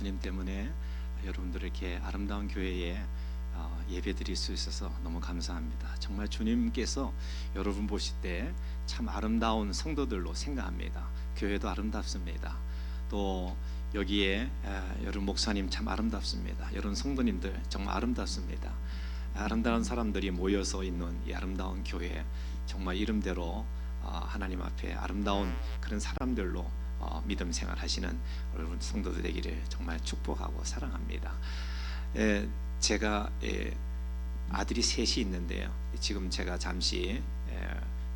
주님 때문에 여러분들 이렇게 아름다운 교회에 예배 드릴 수 있어서 너무 감사합니다. 정말 주님께서 여러분 보실 때 참 아름다운 성도들로 생각합니다. 교회도 아름답습니다. 또 여기에 여러분 목사님 참 아름답습니다. 여러분 성도님들 정말 아름답습니다. 아름다운 사람들이 모여서 있는 이 아름다운 교회, 정말 이름대로 하나님 앞에 아름다운 그런 사람들로 믿음 생활 하시는 여러분 성도들 되기를 정말 축복하고 사랑합니다. 제가 아들이 셋이 있는데요. 지금 제가 잠시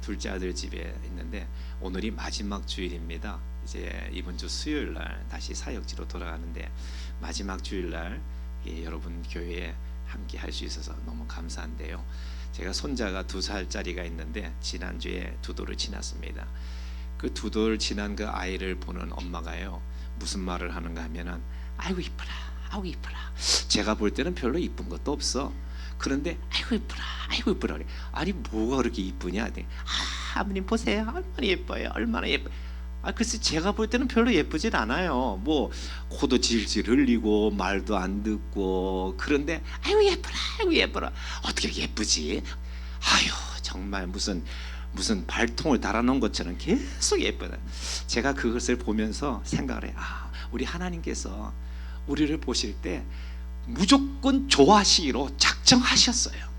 둘째 아들 집에 있는데 오늘이 마지막 주일입니다. 이제 이번 주 수요일 날 다시 사역지로 돌아가는데 마지막 주일 날 여러분 교회에 함께 할 수 있어서 너무 감사한데요. 제가 손자가 2살짜리가 있는데 지난주에 2돌을 지났습니다. 그 2돌 지난 그 아이를 보는 엄마가요, 무슨 말을 하는가 하면은 아이고 이쁘라, 아이고 이쁘라. 제가 볼 때는 별로 이쁜 것도 없어. 그런데 아이고 이쁘라, 아이고 이쁘라. 아니 뭐가 그렇게 이쁘냐? 아버님 보세요, 얼마나 예뻐요, 얼마나 예뻐. 글쎄 제가 볼 때는 별로 예쁘진 않아요. 뭐 코도 질질 흘리고 말도 안 듣고. 그런데 아이고 예쁘라, 아이고 예쁘라. 어떻게 예쁘지? 아유 정말 무슨 발통을 달아놓은 것처럼 계속 예쁘다. 제가 그것을 보면서 생각을 해요. 우리 하나님께서 우리를 보실 때 무조건 좋아하시기로 작정하셨어요.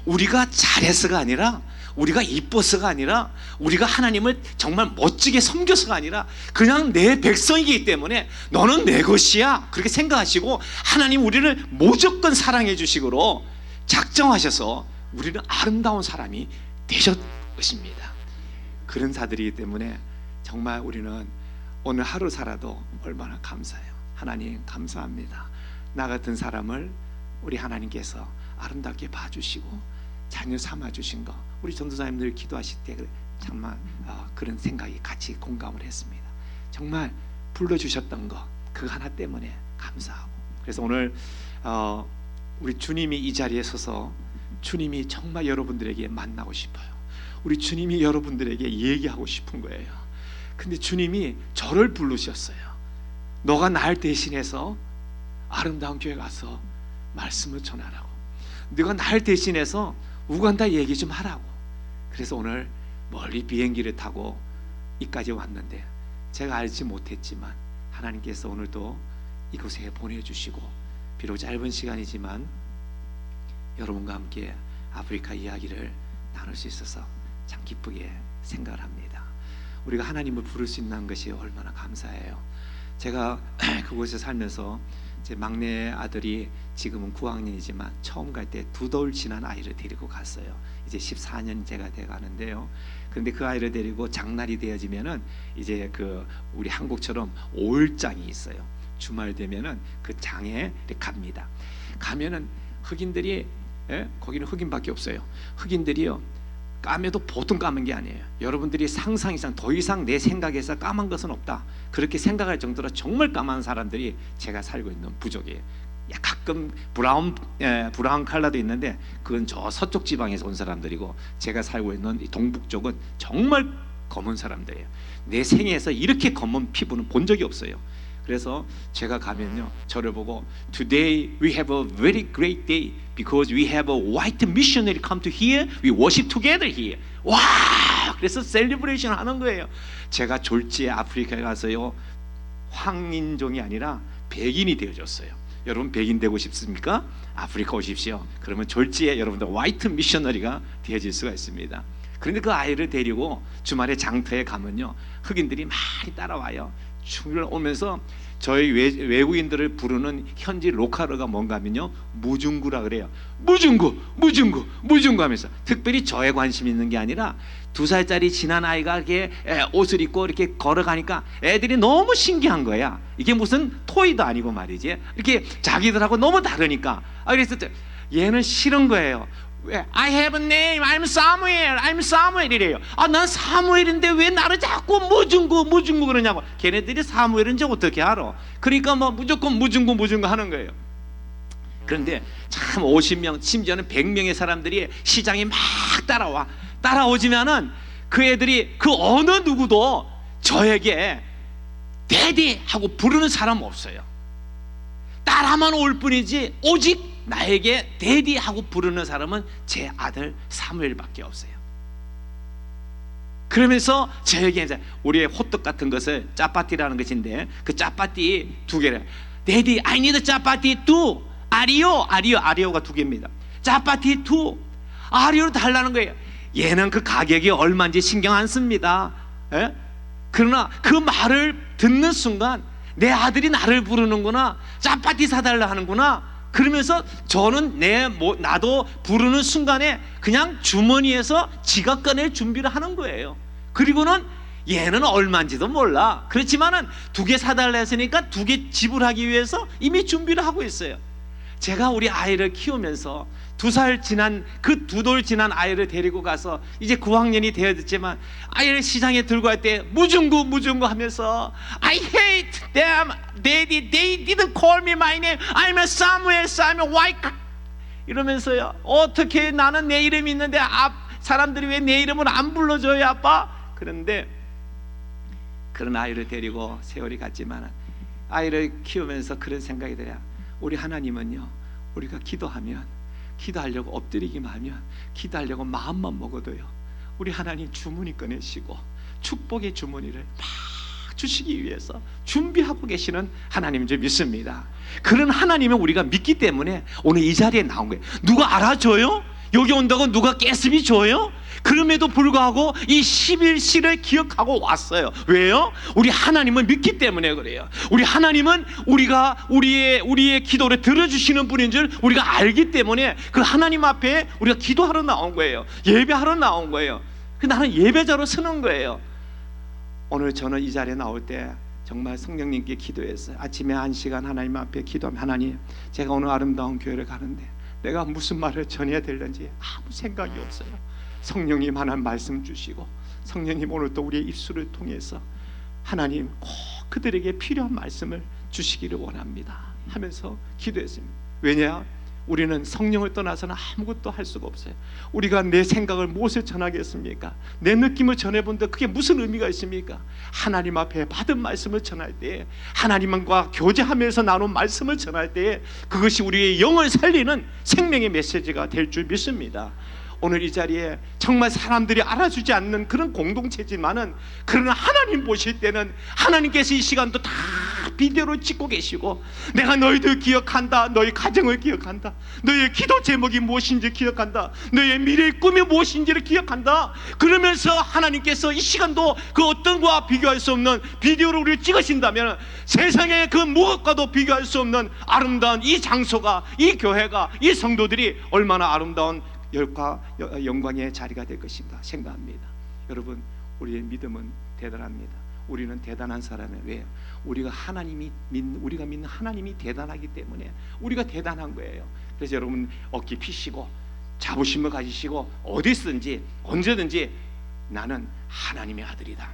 우리가 잘해서가 아니라, 우리가 이뻐서가 아니라, 우리가 하나님을 정말 멋지게 섬겨서가 아니라 그냥 내 백성이기 때문에 너는 내 것이야 그렇게 생각하시고 하나님 우리를 무조건 사랑해 주시기로 작정하셔서 우리는 아름다운 사람이 되셨 것입니다. 그런 자들이기 때문에 정말 우리는 오늘 하루 살아도 얼마나 감사해요. 하나님 감사합니다. 나 같은 사람을 우리 하나님께서 아름답게 봐주시고 자녀 삼아주신 거, 우리 전도사님들 기도하실 때 정말 그런 생각이 같이 공감을 했습니다. 정말 불러주셨던 거 그 하나 때문에 감사하고, 그래서 오늘 우리 주님이 이 자리에 서서 주님이 정말 여러분들에게 만나고 싶어요. 우리 주님이 여러분들에게 얘기하고 싶은 거예요. 근데 주님이 저를 부르셨어요. 너가 날 대신해서 아름다운 교회 가서 말씀을 전하라고, 네가 날 대신해서 우간다 얘기 좀 하라고. 그래서 오늘 멀리 비행기를 타고 이까지 왔는데 제가 알지 못했지만 하나님께서 오늘도 이곳에 보내주시고 비록 짧은 시간이지만 여러분과 함께 아프리카 이야기를 나눌 수 있어서 참 기쁘게 생각을 합니다. 우리가 하나님을 부를 수 있는 것이 얼마나 감사해요. 제가 그곳에 살면서 제 막내 아들이 지금은 9학년이지만 처음 갈 때 2돌 지난 아이를 데리고 갔어요. 이제 14년째가 돼 가는데요. 그런데 그 아이를 데리고 장날이 되어지면은 이제 우리 한국처럼 5일장이 있어요. 주말 되면은 그 장에 갑니다. 가면은 흑인들이, 거기는 흑인밖에 없어요. 흑인들이요, 까매도 보통 까만 게 아니에요. 여러분들이 상상 이상, 더 이상 내 생각에서 까만 것은 없다 그렇게 생각할 정도로 정말 까만 사람들이 제가 살고 있는 부족이에요. 가끔 브라운 컬러도 있는데 그건 저 서쪽 지방에서 온 사람들이고, 제가 살고 있는 이 동북 쪽은 정말 검은 사람들이에요. 내 생애에서 이렇게 검은 피부는 본 적이 없어요. 그래서 제가 가면요, 저를 보고 Today we have a very great day because we have a white missionary come to here. We worship together here. 와! 그래서 셀리브레이션 하는 거예요. 제가 졸지에 아프리카에 가서요, 황인종이 아니라 백인이 되어졌어요. 여러분 백인 되고 싶습니까? 아프리카 오십시오. 그러면 졸지에 여러분들 화이트 미셔너리가 되어질 수가 있습니다. 그런데 그 아이를 데리고 주말에 장터에 가면요, 흑인들이 많이 따라와요. 춤을 오면서 저희 외국인들을 부르는 현지 로컬어가 뭔가 하면요, 무중구라 그래요. 무중구 하면서 특별히 저에 관심 있는 게 아니라 2살짜리 지난 아이가 이렇게 옷을 입고 이렇게 걸어가니까 애들이 너무 신기한 거야. 이게 무슨 토이도 아니고 말이지. 이렇게 자기들하고 너무 다르니까. 그래서 얘는 싫은 거예요. 왜? I have a name. I'm Samuel 이래요. 난 사무엘인데 왜 나를 자꾸 무중구 그러냐고. 걔네들이 사무엘인지 어떻게 알아? 그러니까 뭐 무조건 무중구 하는 거예요. 그런데 참 50명 심지어는 100명의 사람들이 시장에 막 따라오지만은 그 애들이 그 어느 누구도 저에게 데디 하고 부르는 사람 없어요. 나라만 올 뿐이지 오직 나에게 데디 하고 부르는 사람은 제 아들 사무엘밖에 없어요. 그러면서 저에게 이제 우리의 호떡 같은 것을 짜파티라는 것인데 그 짜파티 2개를 데디 I need 짜파티 2 아리오가 2개입니다. 짜파티 2 아리오로 달라는 거예요. 얘는 그 가격이 얼마인지 신경 안 씁니다. 에? 그러나 그 말을 듣는 순간 내 아들이 나를 부르는구나, 짜파티 사달라 하는구나, 그러면서 저는 나도 부르는 순간에 그냥 주머니에서 지갑 꺼낼 준비를 하는 거예요. 그리고는 얘는 얼마인지도 몰라. 그렇지만은 2개 사달라 했으니까 2개 지불하기 위해서 이미 준비를 하고 있어요. 제가 우리 아이를 키우면서 2살 지난 그 2돌 지난 아이를 데리고 가서 이제 9학년이 되었지만 아이를 시장에 들고 갈 때 무중구 하면서 I hate them, daddy, they didn't call me my name, I'm Samuel, why? 이러면서요, 어떻게 나는 내 이름이 있는데 사람들이 왜 내 이름을 안 불러줘요 아빠? 그런데 그런 아이를 데리고 세월이 갔지만 아이를 키우면서 그런 생각이 들어요. 우리 하나님은요, 우리가 기도하려고 엎드리기만 하면, 기도하려고 마음만 먹어도요, 우리 하나님 주머니 꺼내시고 축복의 주머니를 막 주시기 위해서 준비하고 계시는 하나님인 줄 믿습니다. 그런 하나님을 우리가 믿기 때문에 오늘 이 자리에 나온 거예요. 누가 알아줘요? 여기 온다고 누가 깨습이 줘요? 그럼에도 불구하고 이 11시를 기억하고 왔어요. 왜요? 우리 하나님을 믿기 때문에 그래요. 우리 하나님은 우리의 기도를 들어주시는 분인 줄 우리가 알기 때문에 그 하나님 앞에 우리가 기도하러 나온 거예요. 예배하러 나온 거예요. 나는 예배자로 서는 거예요. 오늘 저는 이 자리에 나올 때 정말 성령님께 기도했어요. 아침에 1시간 하나님 앞에 기도하면, 하나님, 제가 오늘 아름다운 교회를 가는데 내가 무슨 말을 전해야 되는지 아무 생각이 없어요. 성령님 하나님 말씀 주시고, 성령님 오늘 또 우리의 입술을 통해서 하나님 꼭 그들에게 필요한 말씀을 주시기를 원합니다 하면서 기도했습니다. 왜냐? 우리는 성령을 떠나서는 아무것도 할 수가 없어요. 우리가 내 생각을 무엇을 전하겠습니까? 내 느낌을 전해본데 그게 무슨 의미가 있습니까? 하나님 앞에 받은 말씀을 전할 때, 하나님과 교제하면서 나눈 말씀을 전할 때 그것이 우리의 영을 살리는 생명의 메시지가 될 줄 믿습니다. 오늘 이 자리에 정말 사람들이 알아주지 않는 그런 공동체지만은, 그러나 하나님 보실 때는 하나님께서 이 시간도 다 비디오로 찍고 계시고, 내가 너희들 기억한다, 너희 가정을 기억한다, 너희의 기도 제목이 무엇인지 기억한다, 너희의 미래의 꿈이 무엇인지를 기억한다. 그러면서 하나님께서 이 시간도 그 어떤 것과 비교할 수 없는 비디오로 우리를 찍으신다면, 세상의 그 무엇과도 비교할 수 없는 아름다운 이 장소가, 이 교회가, 이 성도들이 얼마나 아름다운 열과 영광의 자리가 될 것인가 생각합니다. 여러분, 우리의 믿음은 대단합니다. 우리는 대단한 사람이에요. 왜요? 우리가 믿는 하나님이 대단하기 때문에 우리가 대단한 거예요. 그래서 여러분 어깨 피시고 자부심을 가지시고 어디서든지 언제든지 나는 하나님의 아들이다,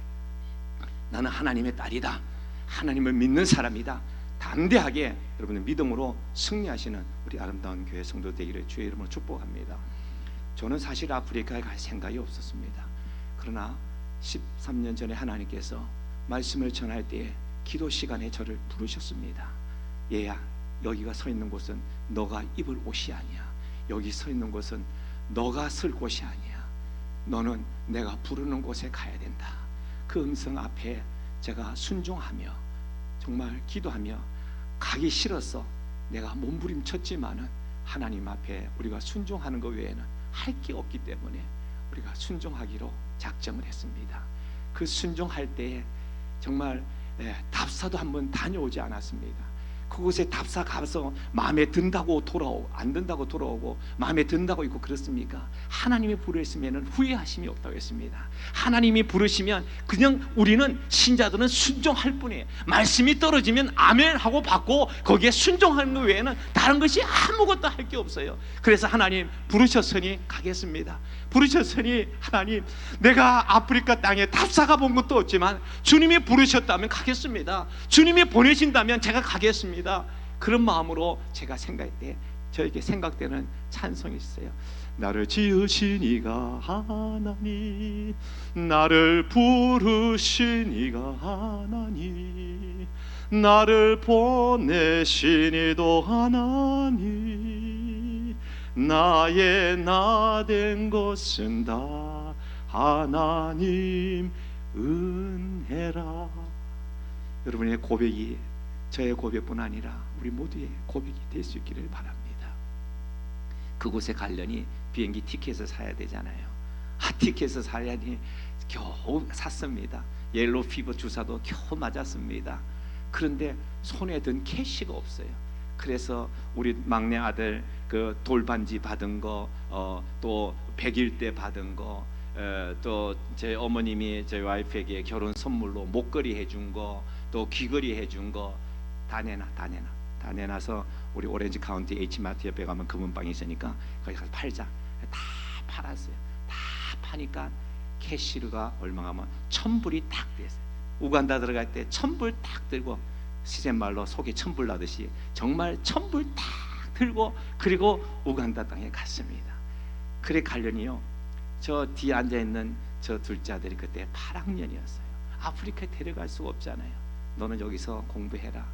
나는 하나님의 딸이다, 하나님을 믿는 사람이다, 담대하게 여러분의 믿음으로 승리하시는 우리 아름다운 교회 성도 되기를 주의 이름으로 축복합니다. 저는 사실 아프리카에 갈 생각이 없었습니다. 그러나 13년 전에 하나님께서 말씀을 전할 때에 기도 시간에 저를 부르셨습니다. 얘야, 여기가 서 있는 곳은 너가 입을 옷이 아니야. 여기 서 있는 곳은 너가 쓸 곳이 아니야. 너는 내가 부르는 곳에 가야 된다. 그 음성 앞에 제가 순종하며 정말 기도하며, 가기 싫어서 내가 몸부림쳤지만은 하나님 앞에 우리가 순종하는 것 외에는 할 게 없기 때문에 우리가 순종하기로 작정을 했습니다. 그 순종할 때에 정말 답사도 한번 다녀오지 않았습니다. 그곳에 답사 가서 마음에 든다고 돌아오고 안 든다고 돌아오고 마음에 든다고 있고 그렇습니까? 하나님이 부르시면 후회하심이 없다고 했습니다. 하나님이 부르시면 그냥 우리는 신자들은 순종할 뿐이에요. 말씀이 떨어지면 아멘 하고 받고 거기에 순종하는 것 외에는 다른 것이 아무것도 할 게 없어요. 그래서 하나님 부르셨으니 가겠습니다. 부르셨으니 하나님, 내가 아프리카 땅에 답사가 본 것도 없지만 주님이 부르셨다면 가겠습니다. 주님이 보내신다면 제가 가겠습니다. 그런 마음으로 제가 생각할 때 저에게 생각되는 찬송이 있어요. 나를 지으신 이가 하나님, 나를 부르신 이가 하나님, 나를 보내신 이도 하나님, 나의 나 된 것은 다 하나님 은혜라. 여러분의 고백이 저의 고백뿐 아니라 우리 모두의 고백이 될 수 있기를 바랍니다. 그곳에 가려니 비행기 티켓을 사야 되잖아요. 티켓을 사려니 겨우 샀습니다. 옐로우 피버 주사도 겨우 맞았습니다. 그런데 손에 든 캐시가 없어요. 그래서 우리 막내 아들 그 돌반지 받은 거, 또 100일 때 받은 거, 또 제 어머님이 제 와이프에게 결혼 선물로 목걸이 해준 거, 또 귀걸이 해준 거 다 내놔서 우리 오렌지 카운티 H마트 옆에 가면 금은방이 있으니까 거기 가서 팔자. 다 팔았어요. 다 파니까 캐시가 얼마가 하면 1,000불이 딱 됐어요. 우간다 들어갈 때 1,000불 딱 들고, 시샘말로 속에 1,000불 나듯이 정말 1,000불 딱 들고, 그리고 우간다 땅에 갔습니다. 그래 가려니요, 저 뒤에 앉아 있는 저 둘째 아들이 그때 8학년이었어요. 아프리카에 데려갈 수가 없잖아요. 너는 여기서 공부해라.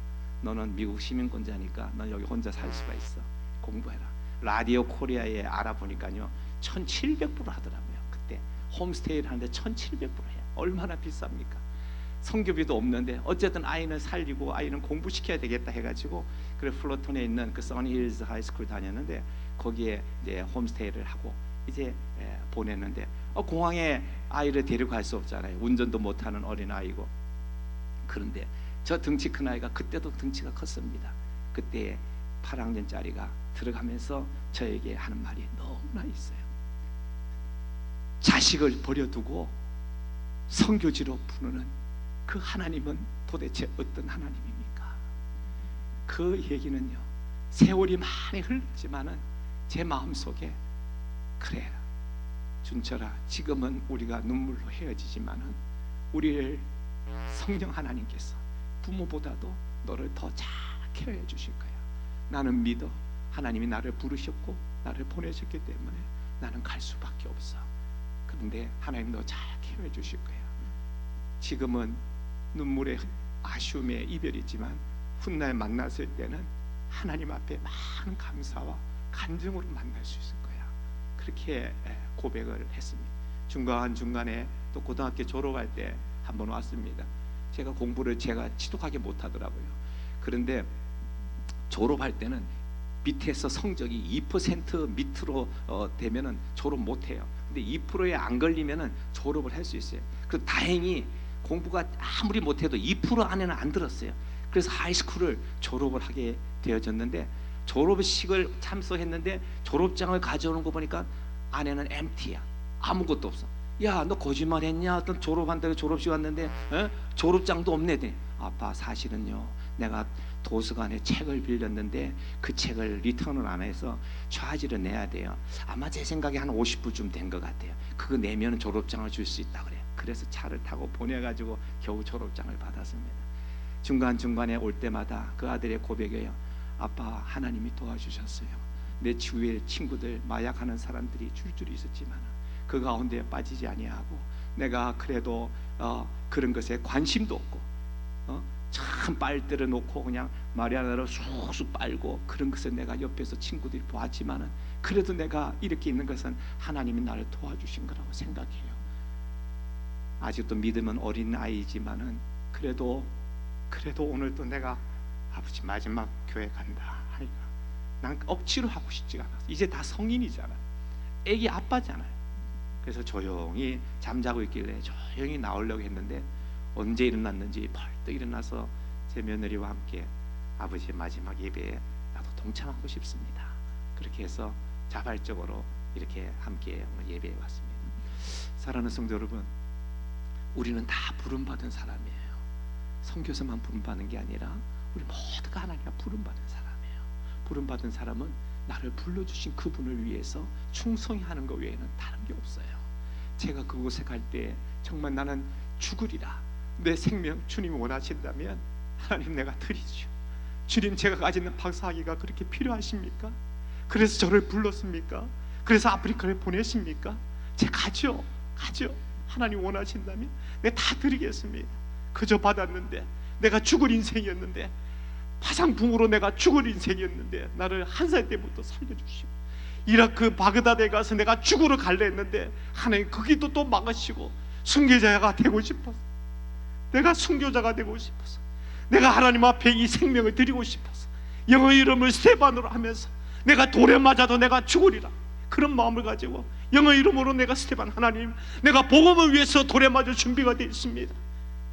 너는 미국 시민권자니까 넌 여기 혼자 살 수가 있어. 공부해라. 라디오 코리아에 알아보니까요 1,700불 하더라고요. 그때 홈스테이를 하는데 1,700불 해요. 얼마나 비쌉니까? 성교비도 없는데 어쨌든 아이는 살리고 아이는 공부시켜야 되겠다 해가지고, 그래 플로톤에 있는 그 써니힐즈 하이스쿨 다녔는데 거기에 이제 홈스테이를 하고 이제 보냈는데, 공항에 아이를 데려갈 수 없잖아요. 운전도 못하는 어린 아이고. 그런데 저 등치 큰 아이가 그때도 등치가 컸습니다. 그때 8학년짜리가 들어가면서 저에게 하는 말이 너무나 있어요. 자식을 버려두고 선교지로 부르는 그 하나님은 도대체 어떤 하나님입니까? 그 얘기는요, 세월이 많이 흘렀지만은 제 마음속에, 그래 준철아, 지금은 우리가 눈물로 헤어지지만은 우리를 성령 하나님께서 부모보다도 너를 더 잘 케어해 주실 거야. 나는 믿어. 하나님이 나를 부르셨고 나를 보내셨기 때문에 나는 갈 수밖에 없어. 그런데 하나님 너 잘 케어해 주실 거야. 지금은 눈물의 아쉬움의 이별이지만 훗날 만났을 때는 하나님 앞에 많은 감사와 간증으로 만날 수 있을 거야. 그렇게 고백을 했습니다. 중간중간에 또 고등학교 졸업할 때 한번 왔습니다. 제가 공부를 지독하게 못하더라고요. 그런데 졸업할 때는 밑에서 성적이 2% 밑으로 되면은 졸업 못해요. 근데 2%에 안 걸리면은 졸업을 할 수 있어요. 그 다행히 공부가 아무리 못해도 2% 안에는 안 들었어요. 그래서 하이스쿨을 졸업을 하게 되어졌는데, 졸업식을 참석했는데 졸업장을 가져오는 거 보니까 안에는 empty야. 아무것도 없어. 야, 너 거짓말했냐? 어떤 졸업한다고 졸업식 왔는데 졸업장도 없네. 아빠, 사실은요 내가 도서관에 책을 빌렸는데 그 책을 리턴을 안 해서 차지를 내야 돼요. 아마 제 생각에 한 50불쯤 된 것 같아요. 그거 내면 졸업장을 줄 수 있다 그래요. 그래서 차를 타고 보내가지고 겨우 졸업장을 받았습니다. 중간중간에 올 때마다 그 아들의 고백이에요. 아빠, 하나님이 도와주셨어요. 내 주위에 친구들 마약하는 사람들이 줄줄이 있었지만 그 가운데 빠지지 아니하고, 내가 그래도 그런 것에 관심도 없고 참 빨대를 놓고 그냥 마리아나로 쑥쑥 빨고 그런 것을 내가 옆에서 친구들이 보았지만은, 그래도 내가 이렇게 있는 것은 하나님이 나를 도와주신 거라고 생각해요. 아직도 믿음은 어린 아이지만은 그래도 오늘도 내가 아버지 마지막 교회 간다 하니까 난 억지로 하고 싶지가 않았어. 이제 다 성인이잖아요. 애기 아빠잖아요. 그래서 조용히 잠자고 있길래 조용히 나오려고 했는데, 언제 일어났는지 벌떡 일어나서 제 며느리와 함께 아버지의 마지막 예배에 나도 동참하고 싶습니다. 그렇게 해서 자발적으로 이렇게 함께 오늘 예배에 왔습니다. 사랑하는 성도 여러분, 우리는 다 부름받은 사람이에요. 선교사만 부름받는 게 아니라 우리 모두가 하나님과 부름받은 사람이에요. 부름받은 사람은 나를 불러주신 그분을 위해서 충성히 하는 것 외에는 다른 게 없어요. 제가 그곳에 갈 때 정말 나는 죽으리라, 내 생명 주님이 원하신다면 하나님 내가 드리죠. 주님, 제가 가지는 박사학위가 그렇게 필요하십니까? 그래서 저를 불렀습니까? 그래서 아프리카를 보내십니까? 제가 가죠. 하나님 원하신다면 내가 다 드리겠습니다. 그저 받았는데 내가 죽을 인생이었는데, 파상풍으로 내가 죽을 인생이었는데 나를 1살 때부터 살려주시고, 이라크 바그다드에 가서 내가 죽으러 갈래 했는데 하나님 거기도 또 막으시고, 순교자가 되고 싶어서, 내가 순교자가 되고 싶어서, 내가 하나님 앞에 이 생명을 드리고 싶어서 영의 이름을 스테반으로 하면서 내가 돌에 맞아도 내가 죽으리라, 그런 마음을 가지고 영의 이름으로 내가 스테반, 하나님 내가 복음을 위해서 돌에 맞을 준비가 되어 있습니다,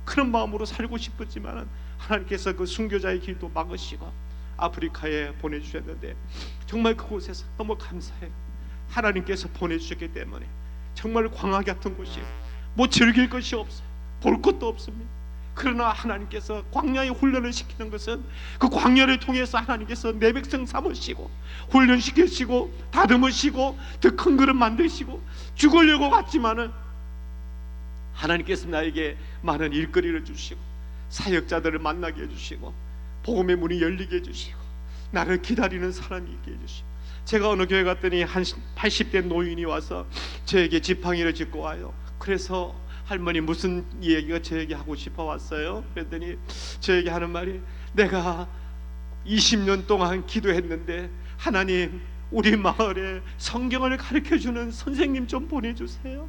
그런 마음으로 살고 싶었지만 하나님께서 그 순교자의 길도 막으시고 아프리카에 보내주셨는데, 정말 그곳에서 너무 감사해요. 하나님께서 보내주셨기 때문에 정말 광야 같은 곳이 뭐 즐길 것이 없어요. 볼 것도 없습니다. 그러나 하나님께서 광야에 훈련을 시키는 것은 그 광야를 통해서 하나님께서 내 백성 삼으시고 훈련시키시고 다듬으시고 더 큰 그릇 만드시고 죽으려고 갔지만은 하나님께서 나에게 많은 일거리를 주시고 사역자들을 만나게 해주시고 복음의 문이 열리게 해주시고 나를 기다리는 사람이 있게 해주시고, 제가 어느 교회 갔더니 한 80대 노인이 와서 저에게 지팡이를 짚고 와요. 그래서 할머니 무슨 얘기가 저에게 하고 싶어 왔어요? 그랬더니 저에게 하는 말이, 내가 20년 동안 기도했는데 하나님 우리 마을에 성경을 가르쳐주는 선생님 좀 보내주세요.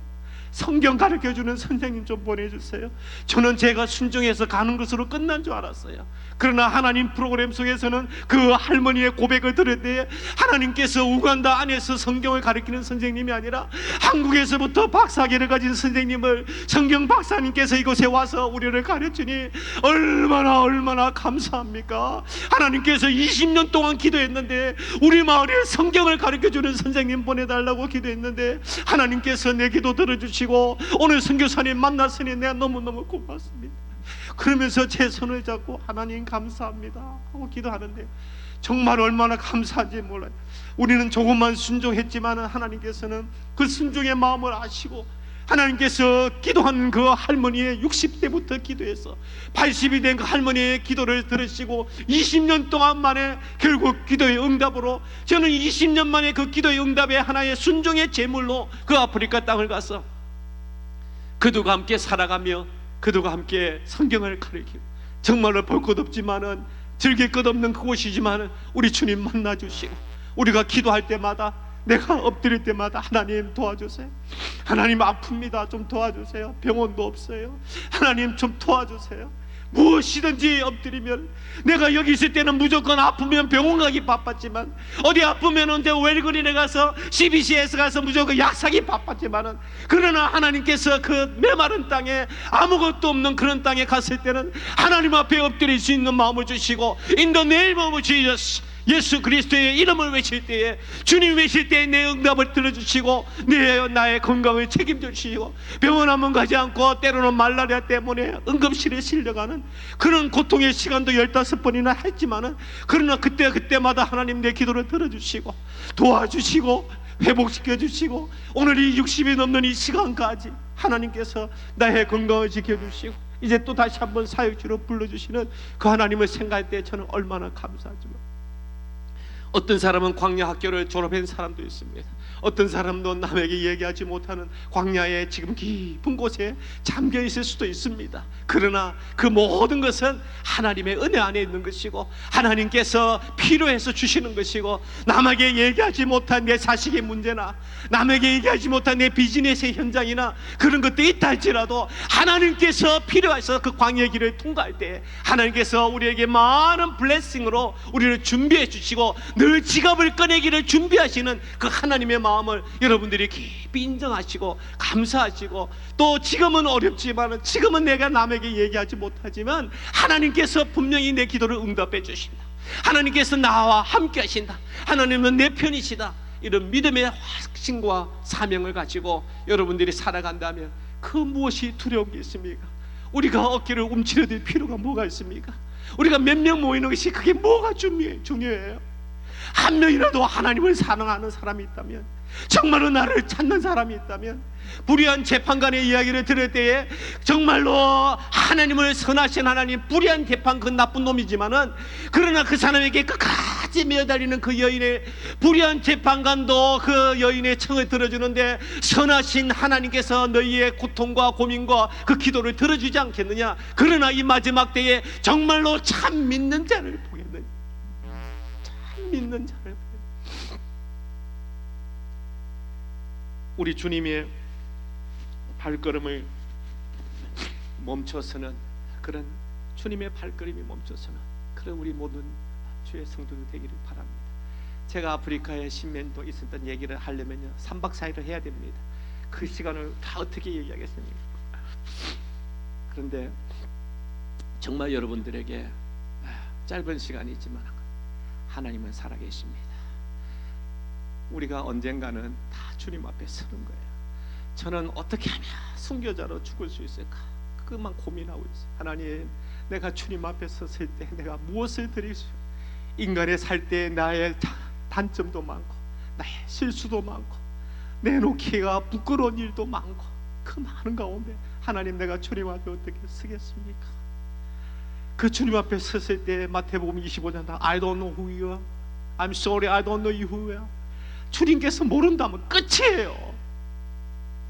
성경 가르쳐주는 선생님 좀 보내주세요. 저는 제가 순종해서 가는 것으로 끝난 줄 알았어요. 그러나 하나님 프로그램 속에서는 그 할머니의 고백을 들을 때 하나님께서 우간다 안에서 성경을 가르치는 선생님이 아니라 한국에서부터 박사학위를 가진 선생님을, 성경 박사님께서 이곳에 와서 우리를 가르치니 얼마나 감사합니까? 하나님께서 20년 동안 기도했는데 우리 마을에 성경을 가르쳐주는 선생님 보내달라고 기도했는데 하나님께서 내 기도 들어주시고 오늘 선교사님 만났으니 내가 너무너무 고맙습니다. 그러면서 제 손을 잡고 하나님 감사합니다 하고 기도하는데 정말 얼마나 감사한지 몰라요. 우리는 조금만 순종했지만 하나님께서는 그 순종의 마음을 아시고 하나님께서 기도한 그 할머니의 60대부터 기도해서 80이 된 그 할머니의 기도를 들으시고 20년 동안 만에 결국 기도의 응답으로, 저는 20년 만에 그 기도의 응답에 하나의 순종의 제물로 그 아프리카 땅을 가서 그들과 함께 살아가며 그들과 함께 성경을 가르치고, 정말로 볼 것 없지만은 즐길 것 없는 그곳이지만은 우리 주님 만나주시고, 우리가 기도할 때마다 내가 엎드릴 때마다 하나님 도와주세요. 하나님 아픕니다. 좀 도와주세요. 병원도 없어요. 하나님 좀 도와주세요. 무엇이든지 엎드리면, 내가 여기 있을 때는 무조건 아프면 병원 가기 바빴지만, 어디 아프면 언제 웰그린에 가서 CBC에서 가서 무조건 약 사기 바빴지만은, 그러나 하나님께서 그 메마른 땅에 아무것도 없는 그런 땅에 갔을 때는 하나님 앞에 엎드릴 수 있는 마음을 주시고, In the name of Jesus, 예수 그리스도의 이름을 외칠 때에, 주님 외칠 때에 내 응답을 들어주시고 나의 건강을 책임져 주시고, 병원 한번 가지 않고 때로는 말라리아 때문에 응급실에 실려가는 그런 고통의 시간도 15번이나 했지만은, 그러나 그때마다 하나님 내 기도를 들어주시고 도와주시고 회복시켜 주시고, 오늘 이 60이 넘는 이 시간까지 하나님께서 나의 건강을 지켜주시고 이제 또 다시 한번 사역지로 불러주시는 그 하나님을 생각할 때 저는 얼마나 감사하지만, 어떤 사람은 광야 학교를 졸업한 사람도 있습니다. 어떤 사람도 남에게 얘기하지 못하는 광야의 지금 깊은 곳에 잠겨 있을 수도 있습니다. 그러나 그 모든 것은 하나님의 은혜 안에 있는 것이고, 하나님께서 필요해서 주시는 것이고, 남에게 얘기하지 못한 내 자식의 문제나 남에게 얘기하지 못한 내 비즈니스의 현장이나 그런 것도 있다 할지라도 하나님께서 필요해서 그 광야의 길을 통과할 때 하나님께서 우리에게 많은 블레싱으로 우리를 준비해 주시고 늘 지갑을 꺼내기를 준비하시는 그 하나님의 마음을 여러분들이 깊이 인정하시고 감사하시고, 또 지금은 어렵지만, 지금은 내가 남에게 얘기하지 못하지만 하나님께서 분명히 내 기도를 응답해 주신다. 하나님께서 나와 함께 하신다. 하나님은 내 편이시다. 이런 믿음의 확신과 사명을 가지고 여러분들이 살아간다면 그 무엇이 두려운 게 있습니까? 우리가 어깨를 움츠려들 필요가 뭐가 있습니까? 우리가 몇 명 모이는 것이 그게 뭐가 중요해요? 한 명이라도 하나님을 사랑하는 사람이 있다면, 정말로 나를 찾는 사람이 있다면, 불의한 재판관의 이야기를 들을 때에 정말로 하나님을 선하신 하나님, 불의한 재판 그 나쁜 놈이지만은 그러나 그 사람에게 끝까지 끝까지 매달리는 그 여인의 불의한 재판관도 그 여인의 청을 들어주는데 선하신 하나님께서 너희의 고통과 고민과 그 기도를 들어주지 않겠느냐? 그러나 이 마지막 때에 정말로 참 믿는 자를 보겠느냐? 참 믿는 자를 보겠느냐? 우리 주님의 발걸음을 멈춰서는, 그런 주님의 발걸음이 멈춰서는 그런 우리 모든 주의 성도들 되기를 바랍니다. 제가 아프리카에 신면도 있었던 얘기를 하려면요 3박 4일을 해야 됩니다. 그 시간을 다 어떻게 얘기하겠습니까? 그런데 정말 여러분들에게 짧은 시간이 있지만 하나님은 살아계십니다. 우리가 언젠가는 다 주님 앞에 서는 거예요. 저는 어떻게 하면 순교자로 죽을 수 있을까? 그것만 고민하고 있어요. 하나님, 내가 주님 앞에 섰을 때 내가 무엇을 드릴 수? 인간에 살 때 나의 단점도 많고 나의 실수도 많고 내놓기가 부끄러운 일도 많고 그 많은 가운데 하나님, 내가 주님 앞에 어떻게 서겠습니까? 그 주님 앞에 섰을 때 마태복음 25장 I don't know who you are. I'm sorry, I don't know you who you are. 주님께서 모른다면 끝이에요.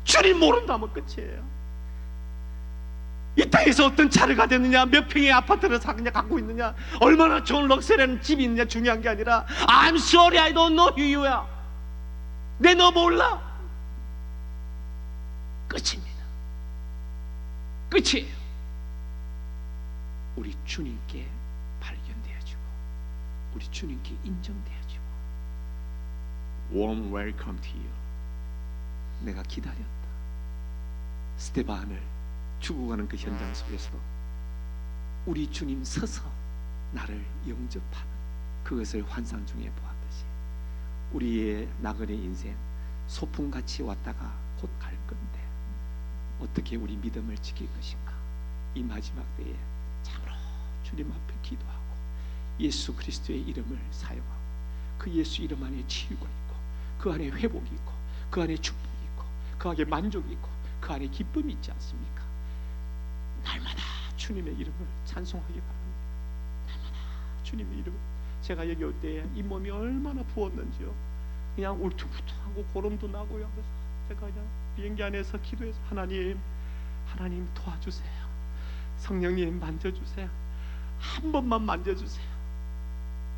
주님 모른다면 끝이에요. 이 땅에서 어떤 차를 가졌느냐, 몇 평의 아파트를 사느냐, 갖고 있느냐, 얼마나 좋은 럭셔리한 집이 있느냐 중요한 게 아니라 I'm sorry, I don't know who you are. 내 너 몰라. 끝입니다. 끝이에요. 우리 주님께 발견되어지고 우리 주님께 인정되어지고 Warm welcome to you. 내가 기다렸다. 스테반을 죽어가는 그 현장 속에서도 우리 주님 서서 나를 영접하는 그것을 환상 중에 보았듯이 우리의 나그네 인생 소풍같이 왔다가 곧 갈 건데 어떻게 우리 믿음을 지킬 것인가? 이 마지막 때에 참으로 주님 앞에 기도하고 예수 그리스도의 이름을 사용하고 그 예수 이름 안에 치유가 있고 그 안에 회복이 있고 그 안에 축복이 있고 그 안에 만족이 있고 그 안에 기쁨이 있지 않습니까? 날마다 주님의 이름을 찬송하기 바랍니다. 날마다 주님의 이름을. 제가 여기 올 때 이 몸이 얼마나 부었는지요. 그냥 울퉁불퉁하고 고름도 나고요. 그래서 제가 그냥 비행기 안에서 기도해서 하나님 도와주세요. 성령님 만져주세요. 한 번만 만져주세요.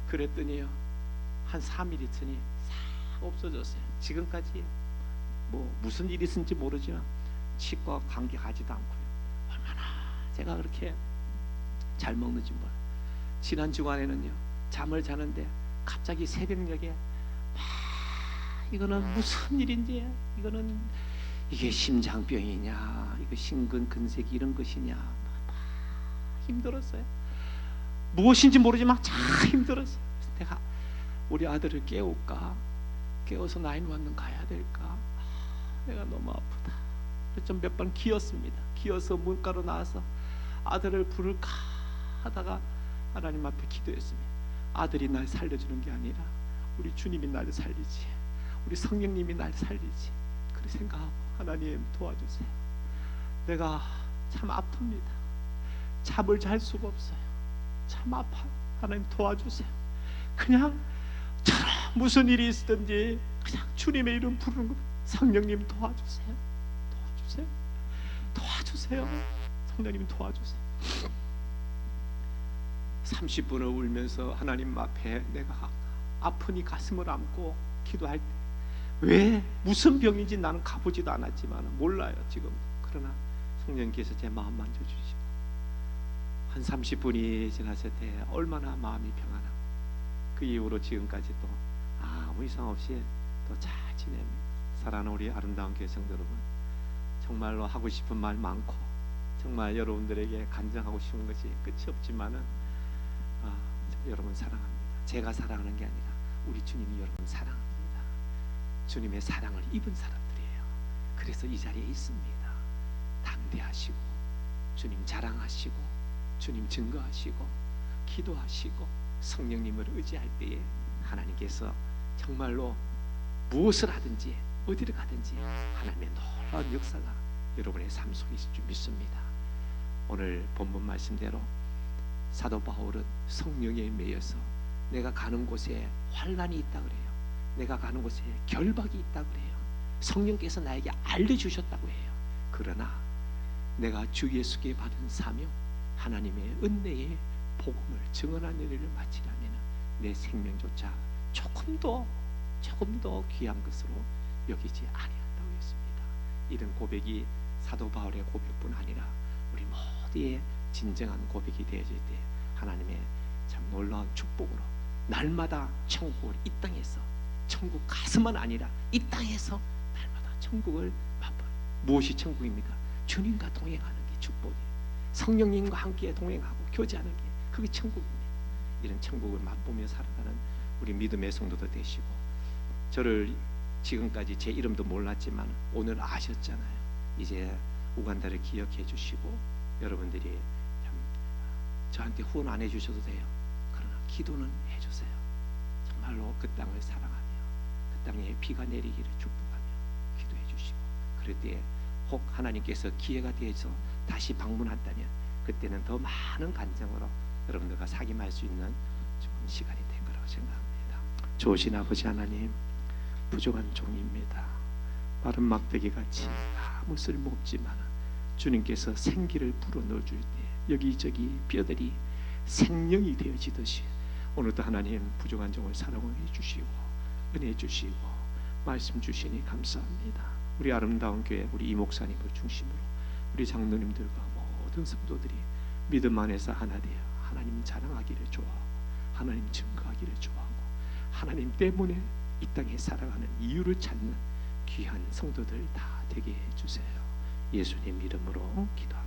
그랬더니요 한 3일 있으니 싹 없어졌어요. 지금까지 뭐 무슨 일이 있은지 모르지만 치과 관계 가지도 않고요. 얼마나 제가 그렇게 잘 먹는지 몰라. 지난 주간에는요 잠을 자는데 갑자기 새벽녘에 막 이거는 무슨 일인지, 이게 심장병이냐, 이거 심근근색이 이런 것이냐, 막 힘들었어요. 무엇인지 모르지만 참 힘들었어요. 그래서 내가 우리 아들을 깨울까, 깨워서 911 가야 될까, 내가 너무 아프다. 좀 몇 번 기었습니다. 기어서 문가로 나와서 아들을 부를까 하다가 하나님 앞에 기도했습니다. 아들이 날 살려주는 게 아니라 우리 주님이 날 살리지, 우리 성령님이 날 살리지. 그렇게 생각하고 하나님 도와주세요. 내가 참 아픕니다. 잠을 잘 수가 없어요. 참 아파. 하나님 도와주세요. 그냥 저런 무슨 일이 있든지 그냥 주님의 이름 부르는 거. 성령님 도와주세요. 도와주세요. 성령님 도와주세요. 30분을 울면서 하나님 앞에 내가 아프니 가슴을 안고 기도할 때 왜 무슨 병인지 나는 가보지도 않았지만 몰라요 지금. 그러나 성령께서 제 마음 만져주시고 한 30분이 지났을 때 얼마나 마음이 평안하고 그 이후로 지금까지 또 아무 이상 없이 또 잘 지냅니다. 사랑하는 우리 아름다운 교회 성도 여러분, 정말로 하고 싶은 말 많고 정말 여러분들에게 간증하고 싶은 것이 끝이 없지만은 여러분 사랑합니다. 제가 사랑하는 게 아니라 우리 주님이 여러분 사랑합니다. 주님의 사랑을 입은 사람들이에요. 그래서 이 자리에 있습니다. 담대하시고 주님 자랑하시고 주님 증거하시고 기도하시고 성령님을 의지할 때에 하나님께서 정말로 무엇을 하든지 어디를 가든지 하나님의 놀라운 역사가 여러분의 삶 속에 있을 줄 믿습니다. 오늘 본문 말씀대로 사도 바울은 성령에 매여서 내가 가는 곳에 환란이 있다 그래요. 내가 가는 곳에 결박이 있다 그래요. 성령께서 나에게 알려주셨다고 해요. 그러나 내가 주 예수께 받은 사명, 하나님의 은혜의 복음을 증언하는 일을 마치려면 내 생명조차 조금 더 귀한 것으로 여기지 아니한다고 했습니다. 이런 고백이 사도 바울의 고백뿐 아니라 우리 모두의 진정한 고백이 되어질 때 하나님의 참 놀라운 축복으로 날마다 천국을 이 땅에서, 천국 가서만 아니라 이 땅에서 날마다 천국을 맛볼. 무엇이 천국입니까? 주님과 동행하는 게 축복이에요. 성령님과 함께 동행하고 교제하는 게 그게 천국입니다. 이런 천국을 맛보며 살아가는 우리 믿음의 성도들 되시고, 저를 지금까지 제 이름도 몰랐지만 오늘 아셨잖아요. 이제 우간다를 기억해 주시고, 여러분들이 참 저한테 후원 안 해주셔도 돼요. 그러나 기도는 해주세요. 정말로 그 땅을 사랑하며 그 땅에 비가 내리기를 축복하며 기도해 주시고, 그럴 때 혹 하나님께서 기회가 되어서 다시 방문한다면 그때는 더 많은 간증으로 여러분들과 사귐할 수 있는 좋은 시간이 될 거라고 생각합니다. 좋으신 아버지 하나님, 부족한 종입니다. 마른 막대기 같이 아무 쓸모없지만 주님께서 생기를 불어넣어 줄 때 여기저기 뼈들이 생명이 되어지듯이 오늘도 하나님 부족한 종을 사랑해 주시고 은혜 주시고 말씀 주시니 감사합니다. 우리 아름다운 교회, 우리 이 목사님을 중심으로 우리 장로님들과 모든 성도들이 믿음 안에서 하나 되어 하나님 자랑하기를 좋아하고 하나님 증거하기를 좋아하고 하나님 때문에 이 땅에 살아가는 이유를 찾는 귀한 성도들 다 되게 해주세요. 예수님 이름으로 기도합니다.